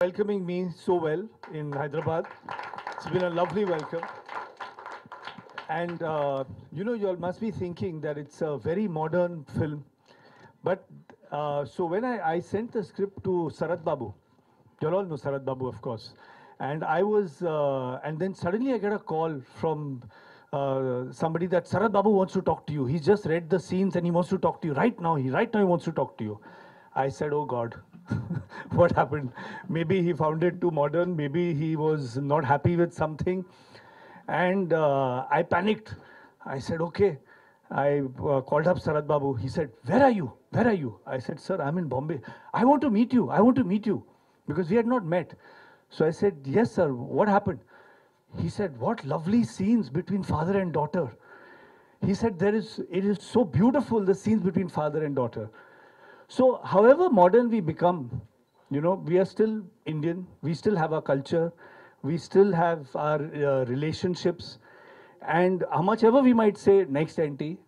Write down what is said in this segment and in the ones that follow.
welcoming me so well in Hyderabad. It's been a lovely welcome. And you all must be thinking that it's a very modern film. But so when I sent the script to Sarat Babu, you all know Sarat Babu, of course. And and then suddenly I get a call from somebody that Sarat Babu wants to talk to you. He's just read the scenes and he wants to talk to you right now. Right now he wants to talk to you. I said, oh God, what happened? Maybe he found it too modern. Maybe he was not happy with something. And I panicked. I said, okay. I called up Sarat Babu. He said, where are you? Where are you? I said, sir, I'm in Bombay. I want to meet you. I want to meet you. Because we had not met. So I said, yes, sir. What happened? He said, what lovely scenes between father and daughter. He said, it is so beautiful, the scenes between father and daughter. So however modern we become, we are still Indian. We still have our culture. We still have our relationships. And how much ever we might say, next Enti,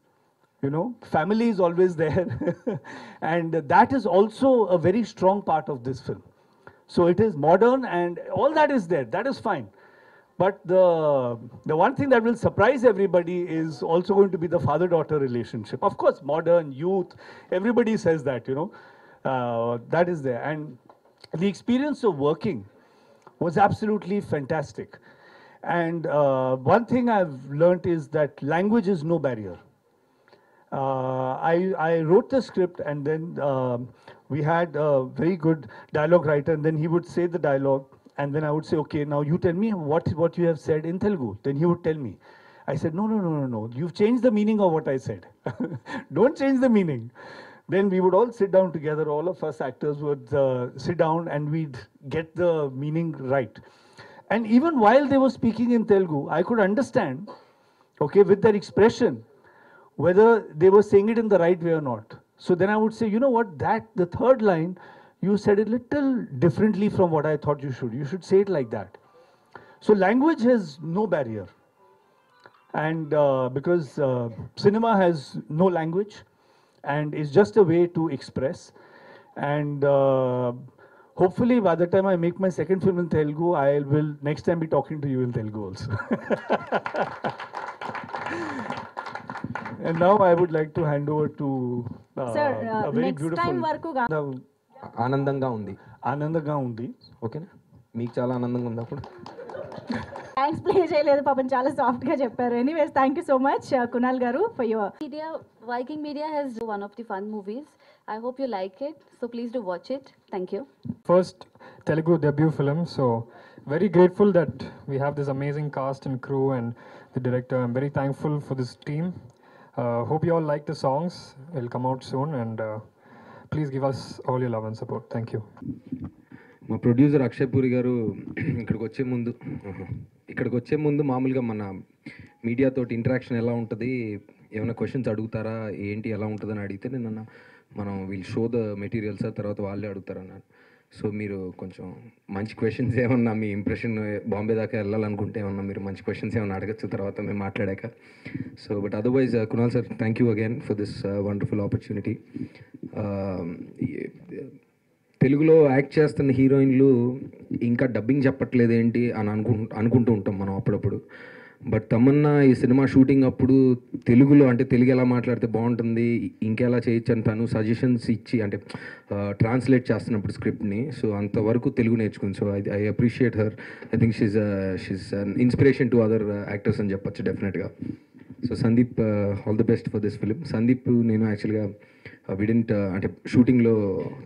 family is always there. And that is also a very strong part of this film. So it is modern and all that is there. That is fine. But the one thing that will surprise everybody is also going to be the father-daughter relationship. Of course, modern, youth, everybody says that, that is there. And the experience of working was absolutely fantastic. And one thing I've learned is that language is no barrier. I wrote the script and then we had a very good dialogue writer and then he would say the dialogue. And then I would say, okay, now you tell me what you have said in Telugu. Then he would tell me. I said, no. You've changed the meaning of what I said. Don't change the meaning. Then we would all sit down together. All of us actors would sit down and we'd get the meaning right. And even while they were speaking in Telugu, I could understand, okay, with their expression, whether they were saying it in the right way or not. So then I would say, you know what, the third line, you said it a little differently from what I thought you should. You should say it like that. So language has no barrier. And because cinema has no language and is just a way to express. And hopefully by the time I make my second film in Telugu, I will next time be talking to you in Telugu also. And now I would like to hand over to Sir, a very next beautiful... time వరకు ఆనందంగా ఉంది. ఆనందంగా ఉంది. ఓకేనా? మీకు చాలా ఆనందంగా ఉంది అప్పుడు. థ్యాంక్స్ ప్లే చేయలేదు పాపం చాలా సాఫ్ట్ గా చెప్పారు. Anyways thank you so much Kunal garu for your Media, Viking Media has one of the fun movies. I hope you like it. So please do watch it. Thank you. First Telugu debut film, so very grateful that we have this amazing cast and crew and the director. I'm very thankful for this team. Hope you all like the songs. It'll come out soon and please give us all your love and support. Thank you. మా producer Akshay puri గారు ఇక్కడికి వచ్చే ముందు మామూలుగా మన మీడియాతోటి interaction ఎలా ఉంటుంది, ఏమైనా క్వశ్చన్స్ అడుగుతారా, ఏంటి ఎలా ఉంటుందని అడిగితే నేను మనం వీళ్ళు షో ద మెటీరియల్స్ తర్వాత వాళ్ళే అడుగుతారన్నాను. సో మీరు కొంచెం మంచి క్వశ్చన్స్ ఏమన్నా, మీ ఇంప్రెషన్ బాంబే దాకా వెళ్ళాలనుకుంటే ఏమన్నా మీరు మంచి క్వశ్చన్స్ ఏమన్నా అడగచ్చు తర్వాత మేము మాట్లాడాక. So but otherwise Kunal sir, thank you again for this wonderful opportunity. తెలుగులో యాక్ట్ చేస్తున్న హీరోయిన్లు ఇంకా డబ్బింగ్ చెప్పట్లేదు ఏంటి అని అనుకుంటూ ఉంటాం మనం అప్పుడప్పుడు. బట్ తమన్నా ఈ సినిమా షూటింగ్ అప్పుడు తెలుగులో, అంటే తెలుగు ఎలా మాట్లాడితే బాగుంటుంది, ఇంకెలా చేయొచ్చు అని తను సజెషన్స్ ఇచ్చి, అంటే ట్రాన్స్లేట్ చేస్తున్నప్పుడు స్క్రిప్ట్ని, సో అంతవరకు తెలుగు నేర్చుకుంది. So I appreciate her. I think she's an inspiration to other actors అని చెప్పచ్చు డెఫినెట్గా. So Sandeep, all the best for this film. Sandeep నేను యాక్చువల్గా విడెంట్, అంటే షూటింగ్లో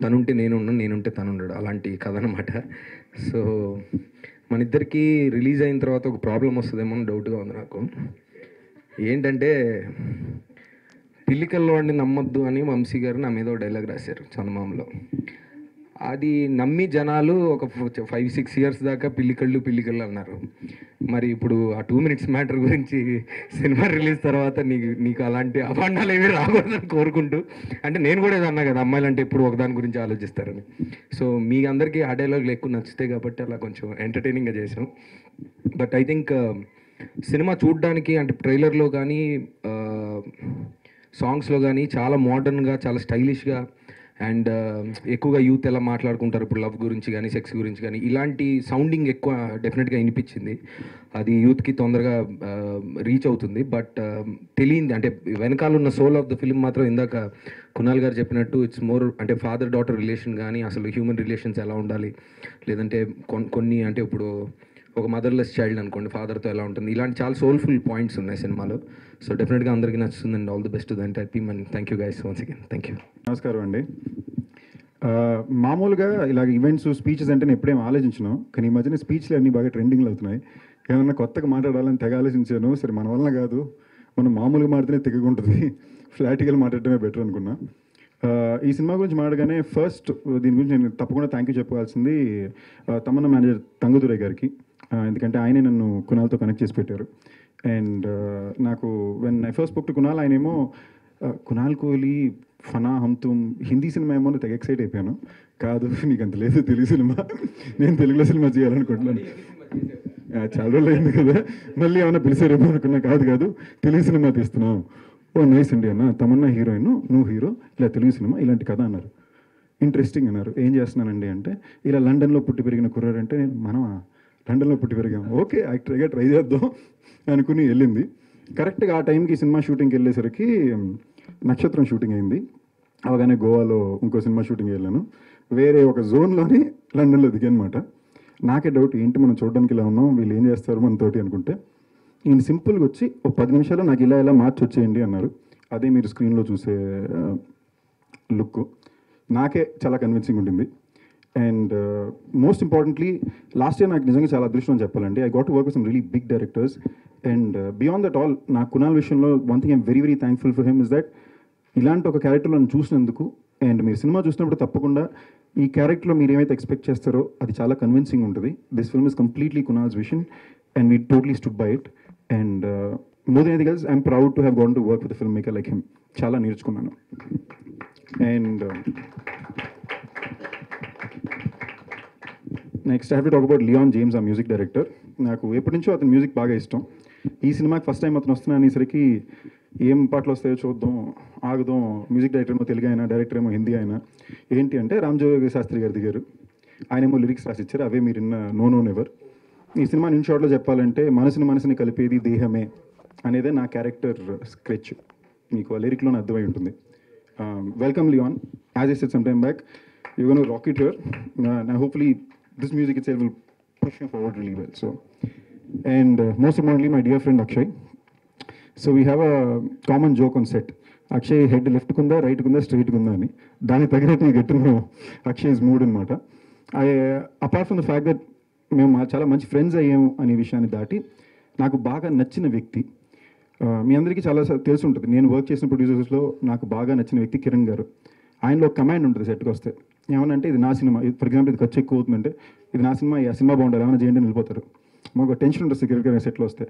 తనుంటే నేనుంటే తను ఉండడు, అలాంటి కథ అనమాట. సో మన ఇద్దరికి రిలీజ్ అయిన తర్వాత ఒక ప్రాబ్లం వస్తుందేమో అని డౌట్గా ఉంది నాకు. ఏంటంటే పిల్లికల్లో వాడిని నమ్మొద్దు అని వంశీ గారు నా మీద ఒక డైలాగ్ రాశారు చందమామలో. అది నమ్మి జనాలు ఒక 5-6 ఇయర్స్ దాకా పిల్లికళ్ళు అన్నారు. మరి ఇప్పుడు ఆ 2 minutes మ్యాటర్ గురించి సినిమా రిలీజ్ తర్వాత నీకు అలాంటి అభాండాలు ఏమీ రాకూడదని కోరుకుంటూ, అంటే నేను కూడా అన్నా కదా అమ్మాయిలు అంటే ఎప్పుడు ఒకదాని గురించి ఆలోచిస్తారని. సో మీ అందరికీ ఆ డైలాగులు ఎక్కువ నచ్చుతాయి కాబట్టి అలా కొంచెం ఎంటర్టైనింగ్గా చేసాం. బట్ ఐ థింక్ సినిమా చూడడానికి, అంటే ట్రైలర్లో కానీ సాంగ్స్లో కానీ చాలా మోడర్న్గా, చాలా స్టైలిష్గా అండ్ ఎక్కువగా యూత్ ఎలా మాట్లాడుకుంటారు ఇప్పుడు లవ్ గురించి కానీ సెక్స్ గురించి కానీ ఇలాంటి సౌండింగ్ ఎక్కువ డెఫినెట్గా వినిపించింది. అది యూత్కి తొందరగా రీచ్ అవుతుంది. బట్ తెలియంది అంటే వెనకాల ఉన్న సోల్ ఆఫ్ ద ఫిల్మ్ మాత్రం ఇందాక కునాల్ గారు చెప్పినట్టు ఇట్స్ మోర్ అంటే ఫాదర్ డాటర్ రిలేషన్ కానీ అసలు హ్యూమన్ రిలేషన్స్ ఎలా ఉండాలి, లేదంటే కొన్ని అంటే ఇప్పుడు ఒక మదర్లెస్ చైల్డ్ అనుకోండి ఫాదర్తో ఎలా ఉంటుంది, ఇలాంటి చాలా సోల్ఫుల్ పాయింట్స్ ఉన్నాయి సినిమాలో. సో డెఫినెట్గా అందరికీ నచ్చుతుంది and all the best to the entire team and thank you guys once again. Thank you. నమస్కారం అండి. మామూలుగా ఇలాగ ఈవెంట్స్ స్పీచెస్ అంటే నేను ఎప్పుడేం ఆలోచించినాను, కానీ ఈ మధ్యన స్పీచ్లు అన్నీ బాగా ట్రెండింగ్లో అవుతున్నాయి. ఏమన్నా కొత్తగా మాట్లాడాలని తెగ ఆలోచించాను. సరే మన వల్ల కాదు, మనం మామూలుగా మాట్లాడితేనే తెగకుంటుంది, ఫ్లాటికల్ మాట్లాడటమే బెటర్ అనుకున్నా. ఈ సినిమా గురించి మాట్లాడగానే ఫస్ట్ దీని గురించి నేను తప్పకుండా థ్యాంక్ యూ చెప్పుకోవాల్సింది తమన్నా మేనేజర్ తంగుదురై గారికి. ఎందుకంటే ఆయనే నన్ను కునాల్తో కనెక్ట్ చేసి పెట్టారు. అండ్ నాకు when I first spoke to Kunal, ఆయనేమో కునాల్ కోహ్లీ ఫనా హమ్ తుమ్ హిందీ సినిమా ఏమో తెగ ఎక్సైట్ అయిపోయాను. కాదు నీకు అంత లేదు, తెలుగు సినిమా, నేను తెలుగులో సినిమా చేయాలనుకుంటున్నాను. చాలా రోజులు అయింది కదా, మళ్ళీ ఏమైనా పిలిచారేమో అనుకున్నా. కాదు తెలుగు సినిమా తీస్తున్నావు. ఓ నైస్ అండి అన్న, తమన్నా హీరోయిన్, నువ్వు హీరో, ఇలా తెలుగు సినిమా ఇలాంటి కథ అన్నారు. ఇంట్రెస్టింగ్ అన్నారు. ఏం చేస్తున్నానండి అంటే, ఇలా లండన్లో పుట్టి పెరిగిన కుర్రాడంటే నేను మనమా లండన్లో పుట్టి పెరిగాం, ఓకే యాక్టర్గా ట్రై చేద్దాం అనుకుని వెళ్ళింది. కరెక్ట్గా ఆ టైంకి సినిమా షూటింగ్కి వెళ్ళేసరికి నక్షత్రం షూటింగ్ అయింది. అవగానే గోవాలో ఇంకో సినిమా షూటింగ్ వెళ్ళాను. వేరే ఒక జోన్లోనే లండన్లో దిగానమాట. నాకే డౌట్, ఏంటి మనం చూడడానికి ఇలా ఉన్నాం, వీళ్ళు ఏం చేస్తారు మనతోటి అనుకుంటే, ఈయన సింపుల్గా వచ్చి ఒక 10 నిమిషాలు నాకు ఇలా మార్చి వచ్చేయండి అన్నారు. అదే మీరు స్క్రీన్లో చూసే లుక్ నాకే చాలా కన్విన్సింగ్ ఉంటుంది. And most importantly last year నాకు నిజంగా చాలా అదృష్టం అని చెప్పాలండి. I got to work with some really big directors. And beyond that all, నా కునాల్ విషయంలో one thing I'm very very thankful for him is that ఇలాంటి ఒక క్యారెక్టర్లో నన్ను చూసినందుకు. అండ్ మీరు సినిమా చూసినప్పుడు తప్పకుండా ఈ క్యారెక్టర్లో మీరు ఏమైతే ఎక్స్పెక్ట్ చేస్తారో అది చాలా కన్విన్సింగ్ ఉంటుంది. This film is completely Kunal's vision and we totally stood by it. And more than anything else I'm proud to have gone to work with film maker like him. చాలా నేర్చుకున్నాను. And next I have to talk about Leon James, uh music director. నాకు ఎప్పటి నుంచో అతని music బాగా ఇష్టం. ఈ సినిమాకి ఫస్ట్ టైం అతను వస్తున్నాను అనేసరికి ఏం పాటలు వస్తాయో చూద్దాం, ఆగుదాం, మ్యూజిక్ డైరెక్టర్ ఏమో తెలుగు అయినా, డైరెక్టర్ ఏమో హిందీ అయినా, ఏంటి అంటే రామజోగ శాస్త్రి గారి దిగారు. ఆయనేమో లిరిక్స్ రాసిచ్చారు, అవే మీరు నో నో నెవర్. ఈ సినిమా ఇన్ షార్ట్లో చెప్పాలంటే మనసుని కలిపేది దేహమే అనేదే నా క్యారెక్టర్ స్కెచ్. మీకు ఆ లిరిక్లోనే అర్థమై ఉంటుంది. Welcome Leon, as I said some time back, you gonna rock it here. Hopefully this music itself will push you forward really well. So, and most importantly, my dear friend Akshay. So we have a common joke on set. Akshay head left kunda, right kunda, straight kunda ani. Dani taginattu gettunnam Akshay's mood anamata. Apart from the fact that మేము చాలా మంచి friends అయ్యాము అనే విషయాన్ని దాటి నాకు బాగా నచ్చిన వ్యక్తి, మీ అందరికీ చాలా తెలిసి ఉంటుంది, నేను వర్క్ చేసిన ప్రొడ్యూసర్స్లో నాకు బాగా నచ్చిన వ్యక్తి కిరణ్ గారు. ఆయనలో కమాండ్ ఉంటుంది సెట్కి వస్తే. ఏమనంటే ఇది నా సినిమా, ఫర్ ఎగ్జాంపుల్ ఇది ఖర్చు ఎక్కువ అవుతుందంటే ఇది నా సినిమా, ఈ సినిమా బాగుంటుంది, ఏమైనా చేయండి వెళ్ళిపోతారు. మాకు టెన్షన్ ఉంటుంది సెక్యూరిటీ సెట్లో వస్తే.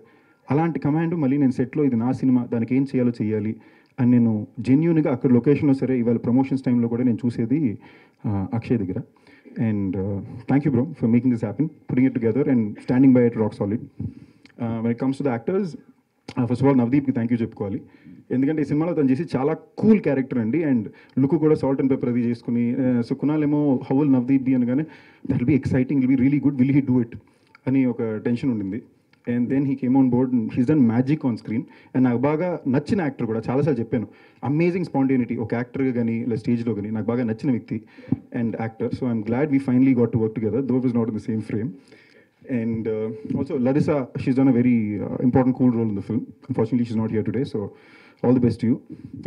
అలాంటి కమాండ్ మళ్ళీ నేను సెట్లో ఇది నా సినిమా, దానికి ఏం చేయాలో చేయాలి అని నేను జెన్యూన్గా అక్కడ లొకేషన్లో సరే ఇవాళ ప్రమోషన్స్ టైంలో కూడా నేను చూసేది అక్షయ్ దగ్గర. And thank you bro for making this happen, putting it together and standing by it rock solid. When it comes to the actors, first of all నవదీప్కి థ్యాంక్ యూ చెప్పుకోవాలి. ఎందుకంటే ఈ సినిమాలో తను చేసి చాలా కూల్ క్యారెక్టర్ అండి. అండ్ లుక్ కూడా సాల్ట్ అండ్ పెప్పర్ అది చేసుకుని, సో కునాల్ ఏమో హౌ విల్ నవదీప్ బి అనగానే that will be exciting, will be really good, will he do it అని ఒక టెన్షన్ ఉండింది. And then he came on board, he's done magic on screen. And నాకు బాగా నచ్చిన యాక్టర్ కూడా, చాలాసార్లు చెప్పాను, అమేజింగ్ స్పాంటేనిటీ ఒక యాక్టర్గా కానీ ఇలా స్టేజ్లో కానీ నాకు బాగా నచ్చిన వ్యక్తి and actor. So I'm glad we finally got to work together, though is not in the same frame. And also Larisaa, she's done a very important cool role in the film. Unfortunately she's not here today, so all the best to you.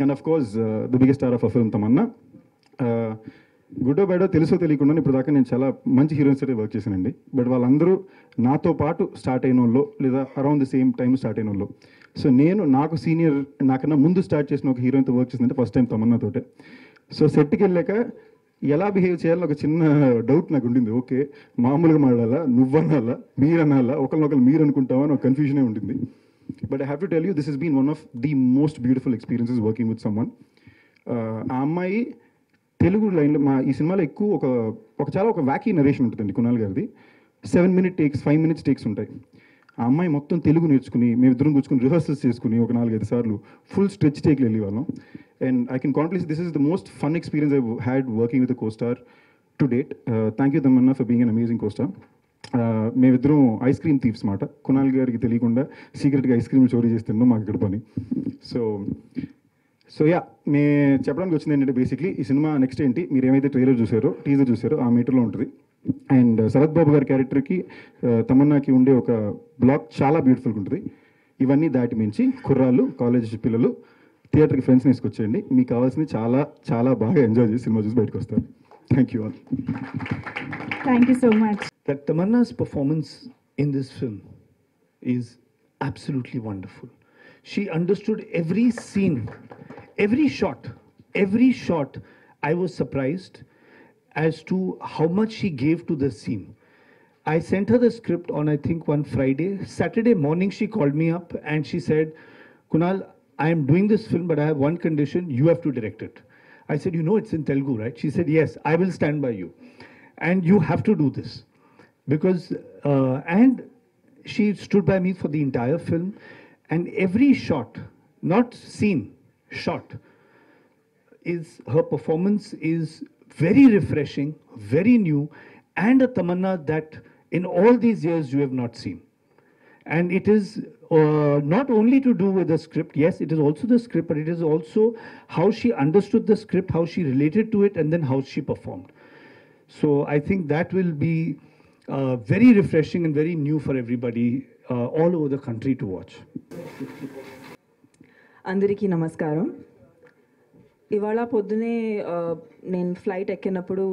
And of course the biggest star of our film, Thamannah. గుడ్డో బయటో తెలుసో తెలియకుండా ఇప్పుడు దాకా నేను చాలా మంచి heroines అయితే work చేశానండి. But వాళ్ళందరూ నాతో పాటు స్టార్ట్ అయిన వాళ్ళు లేదా around the same time start అయిన వాళ్ళు. సో నేను నాకు సీనియర్, నాకన్నా ముందు స్టార్ట్ చేసిన ఒక హీరోయిన్తో వర్క్ చేసిందంటే ఫస్ట్ టైం తమన్నాతోటే. సో సెట్కి వెళ్ళాక ఎలా బిహేవ్ చేయాలని ఒక చిన్న డౌట్ నాకు ఉండింది. ఓకే మామూలుగా మాట్లాడాలా, నువ్వనాలా, మీరనాలా, ఒకరినొకరు మీరు అనుకుంటావా అని ఒక కన్ఫ్యూజనే ఉండింది. But I have to tell you, this he's been one of the most beautiful experiences working with someone. ఆ అమ్మాయి తెలుగు లైన్లో ఈ సినిమాలో ఎక్కువ ఒక చాలా వ్యాకీ నరేషన్ ఉంటుందండి కునాల్ గారిది. 7 minute takes, 5 minutes takes ఉంటాయి. ఆ అమ్మాయి మొత్తం తెలుగు నేర్చుకుని మేమిద్దరం కూర్చుని రిహర్సల్స్ చేసుకుని ఒక 4-5 సార్లు ఫుల్ స్ట్రెచ్ టేక్లు వెళ్ళి వాళ్ళం. And I can confidence this is the most fun experience I had working with co-star to date. Thank you Tamannaah for being an amazing co-star. మేమిద్దరం ఐస్ క్రీమ్ థీవ్స్ మాట. కునాల్ గారికి తెలియకుండా సీక్రెట్గా ఐస్ క్రీమ్ చోరీ చేస్తున్నాం మాకు ఇక్కడ పని. సో యా, చెప్పడానికి వచ్చింది ఏంటంటే బేసిక్లీ ఈ సినిమా నెక్స్ట్ ఏంటి, మీరు ఏమైతే ట్రైలర్ చూసారో టీజర్ చూసారో ఆ మీటర్లో ఉంటుంది. అండ్ శరత్ బాబు గారి క్యారెక్టర్కి తమన్నాకి ఉండే ఒక బ్లాక్ చాలా బ్యూటిఫుల్గా ఉంటుంది. ఇవన్నీ దాటి మించి కుర్రాళ్ళు, కాలేజ్ పిల్లలు, థియేటర్కి ఫ్రెండ్స్ని తీసుకొచ్చేయండి. మీకు కావాల్సింది చాలా చాలా బాగా ఎంజాయ్ చేసి సినిమా చూసి బయటకు వస్తారు. Thank you all. Thank you so much. That Tamanna's performance in this film is absolutely wonderful. She understood every scene, every shot. I was surprised as to how much she gave to the scene. I sent her the script on, I think, one Friday. Saturday morning, she called me up and she said, Kunal, I am doing this film, but I have one condition. You have to direct it. I said, you know, it's in Telugu, right? She said, yes, I will stand by you. And you have to do this. Because, and she stood by me for the entire film. And every shot, not scene, shot, her performance is very refreshing, very new, and a Thamannah that in all these years you have not seen. And it is not only to do with the script, yes, it is also the script, but it is also how she understood the script, how she related to it, and then how she performed. So I think that will be very refreshing and very new for everybody all over the country to watch. అందరికీ నమస్కారం. ఇవాళ పొద్దునే నేను flight ఎక్కినప్పుడు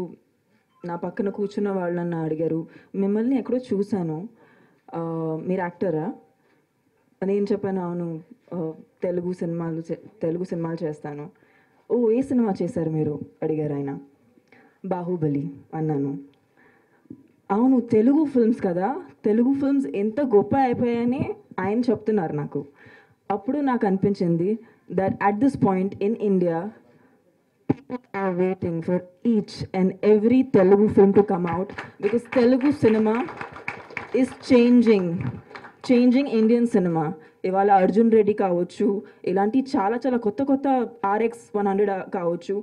నా పక్కన కూర్చున్న వాళ్ళు నన్ను అడిగారు, మిమ్మల్ని ఎక్కడో చూశాను, మీరు యాక్టరా? నేను చెప్పాను, అవును, తెలుగు సినిమాలు చేస్తాను. ఓ, ఏ సినిమా చేశారు మీరు అడిగారు ఆయన. బాహుబలి అన్నాను. అవును, తెలుగు ఫిల్మ్స్ కదా, తెలుగు ఫిల్మ్స్ ఎంత గొప్ప అయిపోయాయని ఆయన చెప్తున్నారు నాకు. అప్పుడు నాకు అనిపించింది that at this point in India, people are waiting for each and every Telugu film to come out because Telugu cinema is changing Indian cinema. ఇవాళ అర్జున్ రెడ్డి కావచ్చు, ఇలాంటి చాలా చాలా కొత్త కొత్త RX 100 కావచ్చు,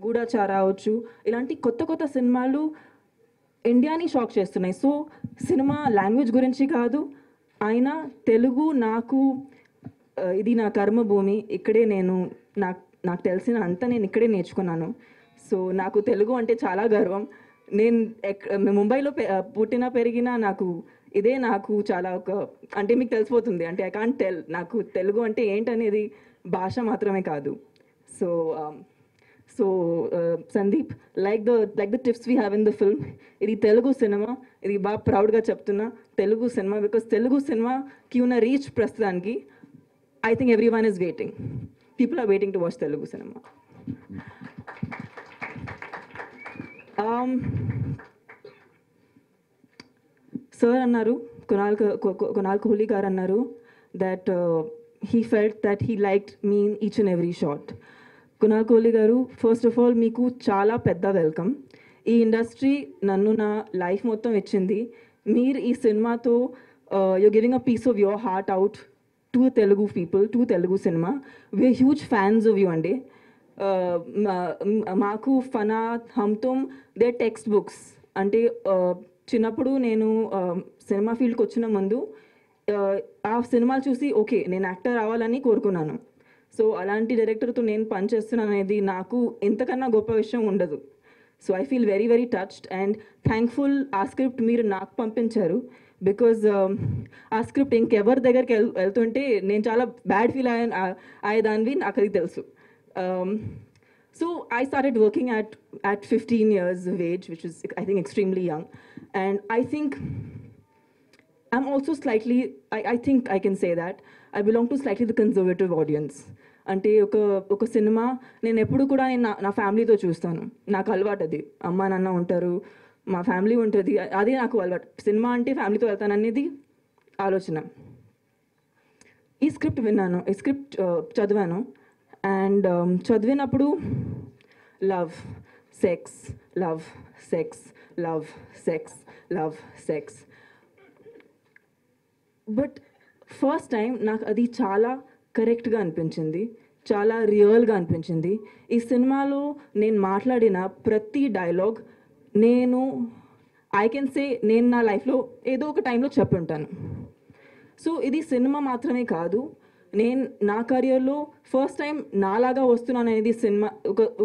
గూఢచార అవచ్చు, ఇలాంటి కొత్త కొత్త సినిమాలు ఇండియాని షాక్ చేస్తున్నాయి. సో సినిమా లాంగ్వేజ్ గురించి కాదు, ఆయన తెలుగు నాకు ఇది నా కర్మభూమి, ఇక్కడే నాకు తెలిసిన అంతా నేను ఇక్కడే నేర్చుకున్నాను. సో నాకు తెలుగు అంటే చాలా గర్వం. నేను ముంబైలో పుట్టిన పెరిగిన నాకు చాలా అంటే మీకు తెలిసిపోతుంది, అంటే ఐ కాంట్ టెల్ నాకు తెలుగు అంటే ఏంటనేది భాష మాత్రమే కాదు. So Sandeep, like the tips we have in the film, ఇది తెలుగు సినిమా, ఇది బాగా ప్రౌడ్గా చెప్తున్నా, తెలుగు సినిమా. బికాస్ తెలుగు సినిమాకి ఉన్న రీచ్ ప్రస్తుతానికి I think everyone is waiting. People are waiting to watch Telugu cinema. Sir annaru, Kunal Kohli garu annaru that he felt that he liked me in each and every shot. Kunal Kohli garu, first of all, meeku chala pedda welcome. Ee industry nannu na life mottham ichindi. Meer ee cinema tho you're giving a piece of your heart out to Telugu people, to Telugu cinema. We are huge fans of you ande. Maaku Fanaa, hum tum, their textbooks. Ante చిన్నప్పుడు నేను cinema ఫీల్డ్కి వచ్చిన ముందు ఆ సినిమాలు చూసి okay నేను actor అవ్వాలని కోరుకున్నాను. సో అలాంటి డైరెక్టర్తో నేను పనిచేస్తున్నాను అనేది నాకు ఇంతకన్నా గొప్ప విషయం ఉండదు. So I feel very very touched and thankful ఆ స్క్రిప్ట్ మీరు నాకు పంపించారు. బికాజ్ ఆ స్క్రిప్ట్ ఇంకెవరి దగ్గరికి వెళ్తుంటే నేను చాలా బ్యాడ్ ఫీల్ అయ్యేదాన్ని నాకు అది తెలుసు. So I started working at 15 years of age, which is I think extremely young, and I think I'm also slightly, I think I can say that I belong to slightly the conservative audience. అంటే ఒక cinema నేను ఎప్పుడు కూడా నా ఫ్యామిలీతో చూస్తాను, నాకు అలవాటు అది. అమ్మ నాన్న ఉంటారు, మా ఫ్యామిలీ ఉంటుంది, అదే నాకు అలవాటు. సినిమా అంటే ఫ్యామిలీతో వెళ్తాను అనేది ఆలోచన. ఈ స్క్రిప్ట్ విన్నాను, ఈ స్క్రిప్ట్ చదివాను. అండ్ చదివినప్పుడు love, sex, love, sex, love, sex, love, sex, but first time నాకు అది చాలా కరెక్ట్గా అనిపించింది, చాలా రియల్గా అనిపించింది. ఈ సినిమాలో నేను మాట్లాడిన ప్రతి డైలాగ్ నేను ఐ కెన్ సే నేను నా లైఫ్లో ఏదో ఒక టైంలో చెప్పుంటాను. సో ఇది సినిమా మాత్రమే కాదు, నేను నా కెరియర్లో ఫస్ట్ టైం నాలాగా వస్తున్నాను అనేది సినిమా.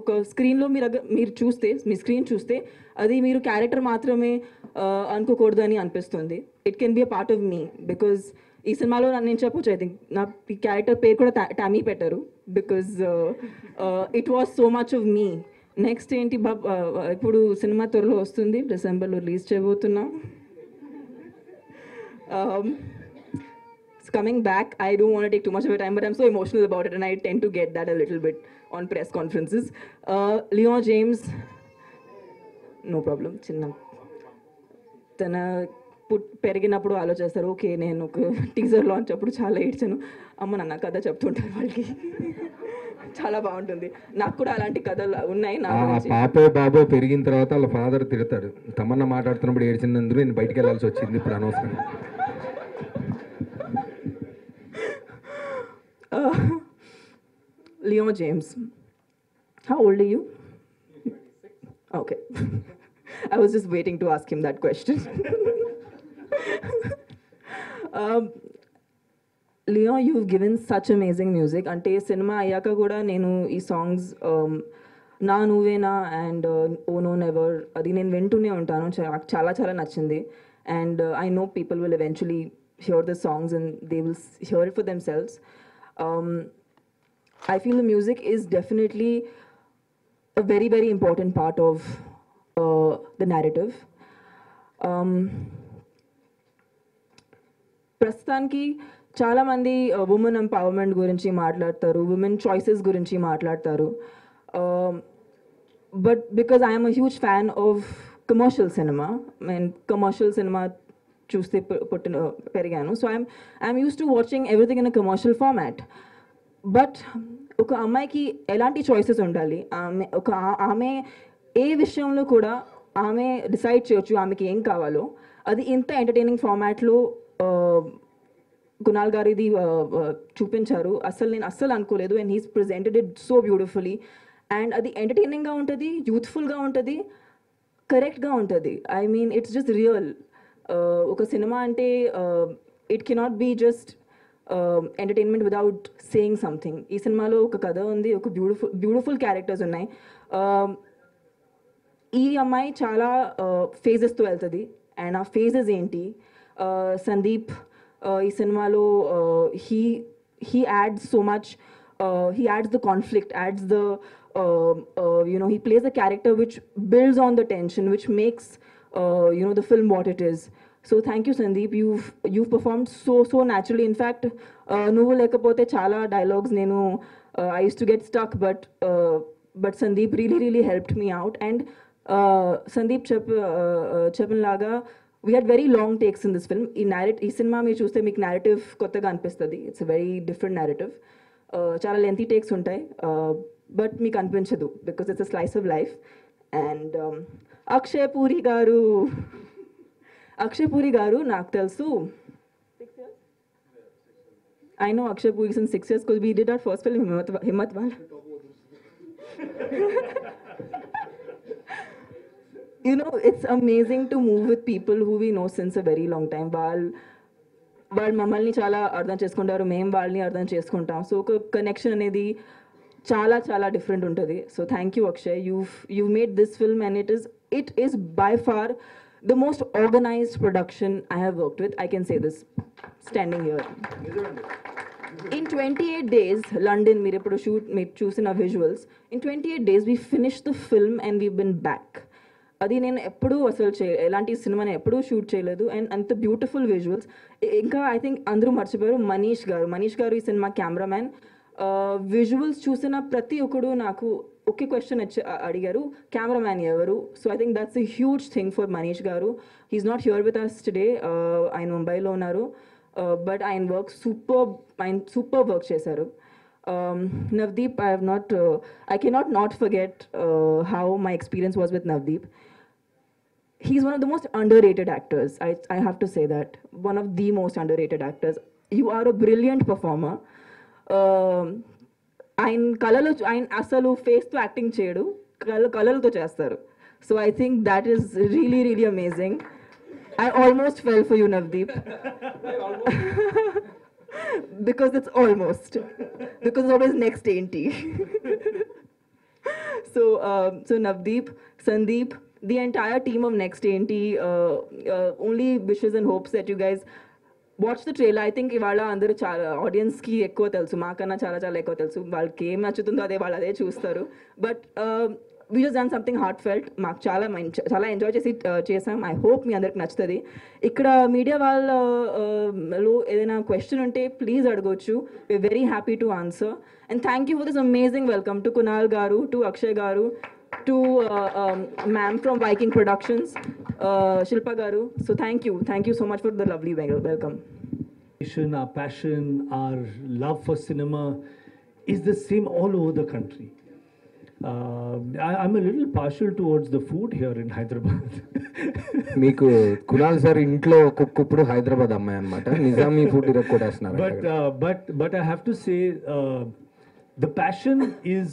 ఒక స్క్రీన్లో మీరు చూస్తే, మీ స్క్రీన్ చూస్తే అది మీరు క్యారెక్టర్ మాత్రమే అనుకోకూడదు అని అనిపిస్తుంది. It can be a part of me. Because ఈ సినిమాలో నేను చెప్పొచ్చు, ఐ థింక్ నా ఈ క్యారెక్టర్ పేరు కూడా టామీ పెట్టారు. Because it was so much of me. Next ఏంటి ఇప్పుడు సినిమా త్వరలో వస్తుంది, డిసెంబర్లో రిలీజ్ చేయబోతున్నాం. Coming back, I don't want to take too much of your time, but I'm so emotional about it, and I tend to get that a little bit on press conferences. Leon James, no problem. చిన్న తన పెరిగినప్పుడు ఆలోచిస్తారు, okay నేను ఒక teaser launch అప్పుడు చాలా ఏడ్చాను, అమ్మ నాన్న కథ చెప్తుంటారు వాళ్ళకి. చాలా బాగుంటుంది. నాకు కూడా అలాంటి కథలు ఉన్నాయి. పాపో బాబో పెరిగిన తర్వాత వాళ్ళ ఫాదర్ తిడతాడు, తమన్నా మాట్లాడుతున్నప్పుడు ఏడ్చినందుకు నేను బయటికి వెళ్ళాల్సి వచ్చింది ఇప్పుడు అనవసరంగా. Leon James, how old are you? Okay. I was just waiting to ask him that question. Leon, you've given such amazing music. Ante cinema ayyaka kuda nenu ee songs na nuvena and oh no never adi nenu ventune untanu, chala chala nachindi. And I know people will eventually hear the songs and they will hear it for themselves. I feel the music is definitely a very, very important part of the narrative. ప్రస్తుతానికి చాలామంది women empowerment గురించి మాట్లాడతారు, women choices గురించి మాట్లాడతారు. But because I'm a huge fan of commercial cinema, and commercial cinema చూస్తే పెరిగాను. So I'm use to watching everything in a commercial format. But ఒక అమ్మాయికి ఎలాంటి చాయిసెస్ ఉండాలి, ఆమె ఏ విషయంలో కూడా ఆమె డిసైడ్ చేయొచ్చు ఆమెకి ఏం కావాలో, అది ఇంత ఎంటర్టైనింగ్ ఫార్మాట్లో కునాల్ గారు ఇది చూపించారు. నేను అస్సలు అనుకోలేదు. And he's presented it so beautifully. And అది ఎంటర్టైనింగ్గా ఉంటుంది, యూత్ఫుల్గా ఉంటుంది, కరెక్ట్గా ఉంటుంది. I mean it's just real. ఒక సినిమా అంటే it cannot be just entertainment without saying something. ఈ సినిమాలో ఒక కథ ఉంది, ఒక బ్యూటిఫుల్ క్యారెక్టర్స్ ఉన్నాయి. ఈ అమ్మాయి చాలా ఫేజెస్తో వెళ్తుంది. అండ్ ఆ ఫేజెస్ ఏంటి, సందీప్ ఈ సినిమాలో he adds so much, he adds the conflict, adds the he plays a character which builds on the tension, which makes the film what it is. So thank you Sundeep, you've performed so naturally. In fact nuvu lekapothe chala dialogues nenu I used to get stuck, but Sundeep really helped me out. And Sundeep చెప్పిన లాగా we had very long takes in this film. ఈ cinema మీరు చూస్తే మీకు narrative కొత్తగా అనిపిస్తుంది. It's a very different narrative. చాలా lengthy takes ఉంటాయి, బట్ మీకు అనిపించదు because it's a slice of life. And Akshay puri గారు నాకు తెలుసు 6 years. I know Akshay Puri since 6 years because we did our first film Himmat Wala. It's amazing to move with people who we know since a very long time. వాళ్ళు మమ్మల్ని చాలా అర్థం చేసుకుంటారు, మేము వాళ్ళని అర్థం చేసుకుంటాం. సో ఒక కనెక్షన్ అనేది చాలా డిఫరెంట్ ఉంటుంది. So thank you Akshay, you've made this film and it is by far the most organized production I have worked with. I can say this standing here. In 28 days, London, మీరు చూసిన visuals, in 28 days we finished the film and we've been back. అది నేను ఎప్పుడూ అసలు ఎలాంటి సినిమాని ఎప్పుడూ shoot చేయలేదు. అండ్ అంత బ్యూటిఫుల్ విజువల్స్. ఇంకా ఐ థింక్ అందరూ మర్చిపోయారు మనీష్ గారు ఈ సినిమా కెమెరామ్యాన్. విజువల్స్ చూసిన ప్రతి ఒక్కడు నాకు ఒకే క్వశ్చన్ అడిగారు, కెమెరామ్యాన్ ఎవరు? So I think that's a huge thing for Manish garu. He's not here with us today, ఆయన ముంబైలో ఉన్నారు. బట్ ఆయన సూపర్ వర్క్ చేశారు. Navdeep, I cannot not forget how my experience was with Navdeep. he's one of the most underrated actors. I have to say that. One of the most underrated actors. You are a brilliant performer. ఆయన కళలో ఆయన అసలు ఫేస్తో acting చేయడు, కళలతో చేస్తారు. So I think that is really really amazing. I almost full for you Navdeep. Because it's almost. Because it's always next Enti. So Navdeep, Sundeep, the entire team of Next Enti, only wishes and hopes that you guys watch the trailer. I think ఇవాళ అందరూ చాలా ఆడియన్స్కి ఎక్కువ తెలుసు, మాకన్నా చాలా చాలా ఎక్కువ తెలుసు. వాళ్ళకి ఏం నచ్చుతుందో అదే వాళ్ళు అదే చూస్తారు. But we just done something heart felt. మాకు చాలా ఎంజాయ్ చేసాం. ఐ హోప్ మీ అందరికి నచ్చుతుంది. ఇక్కడ మీడియా వాళ్ళలో ఏదైనా క్వశ్చన్ ఉంటే ప్లీజ్ అడగొచ్చు. We are very happy to answer. And thank you for this amazing welcome to Kunal garu, to Akshay గారు, to ma'am from Viking Productions, Shilpa Garu. So thank you so much for the lovely welcome. Our passion, our love for cinema is the same all over the country. I'm a little partial towards the food here in Hyderabad. మీకు Kunal sir ఇంట్లో ఒక్కొక్కప్పుడు హైదరాబాద్ అమ్మాయి అనమాట, Nizami food కొట్టేస్తున్నారు. But I have to say, the passion is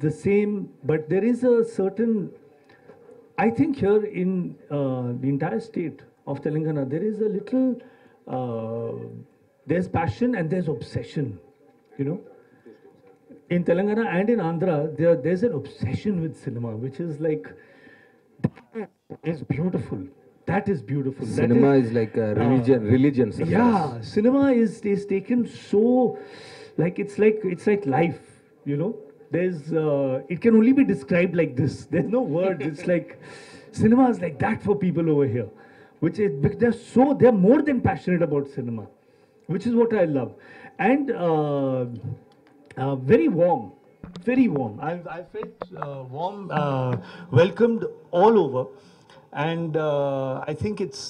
the same, but there is a certain, I think here in the entire state of Telangana, there is a little, there's passion and there's obsession, you know. In Telangana and in Andhra, there's an obsession with cinema, which is like, is beautiful. That is beautiful. Cinema is like a religion. Yeah, cinema is taken so, like it's like life. You know, there's it can only be described like this. There's no words. It's like cinema is like that for people over here, which is they're more than passionate about cinema, which is what I love, and very warm. I felt warm, welcomed all over, and I think it's.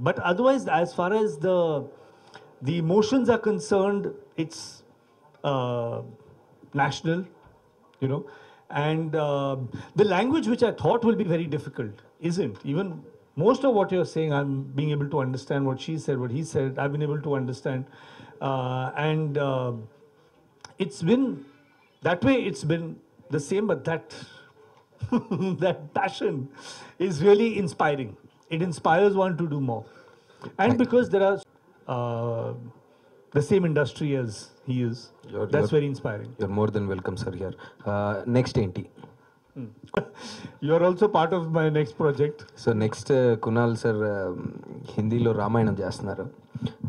But otherwise, as far as the emotions are concerned, it's. National, you know, and the language which I thought will be very difficult isn't. Even most of what you're saying, I'm being able to understand. What she said, what he said, I've been able to understand, and it's been that way. It's been the same, but that that passion is really inspiring. It inspires one to do more, and because there are the same industry as he is, that's very inspiring. You're more than welcome, sir, here. Next Enti. You're also part of my next project. So next Kunal sir హిందీలో రామాయణం చేస్తున్నారు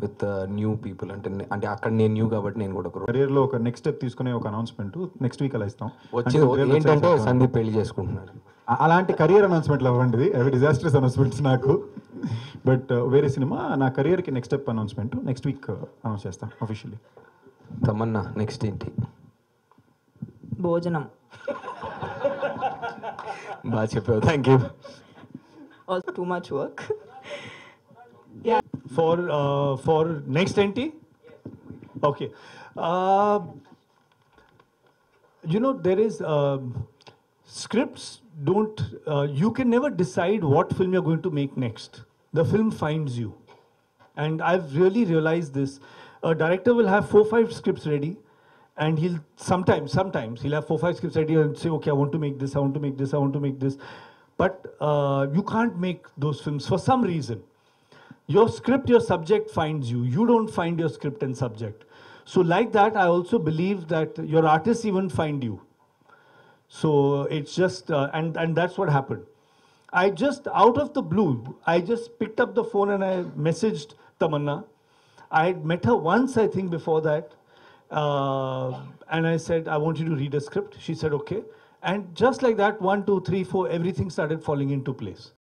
with new people. అంటే అక్కడ నేను new కాబట్టి నేను కూడా కెరియర్లో ఒక నెక్స్ట్ స్టెప్ తీసుకునే ఒక అనౌన్స్మెంట్ నెక్స్ట్ వీక్ అలా ఇస్తాం. ఏంటంటే సందీప్ పెళ్లి చేసుకుంటున్నారు. అలాంటి కెరియర్ అనౌన్స్మెంట్లు అవ్వండి, అవి డిజాస్టర్స్ అనౌన్స్మెంట్స్ నాకు. బట్ వేరే సినిమా నా కెరియర్కి next step announcement next week announce చేస్తాం అఫీషియల్లీ. తమన్నా నెక్స్ట్ ఏంటి? భోజనం. బాగా చెప్పావు, thank you. Also too much work. For next Enti? Okay. You know, there is scripts don't, you can never decide what film you're going to make next. The film finds you. And I've really realized this. A director will have 4-5 scripts ready, and he'll sometimes he'll have 4-5 scripts ready and say, okay, I want to make this, I want to make this, I want to make this. But you can't make those films for some reason. Your script, your subject finds you. You don't find your script and subject. So like that, I also believe that your artists even find you. So it's just, and that's what happened. I just, out of the blue, I just picked up the phone and I messaged Thamannah. I had met her once, I think, before that. And I said, I want you to read a script. She said, okay. And just like that, 1, 2, 3, 4, everything started falling into place.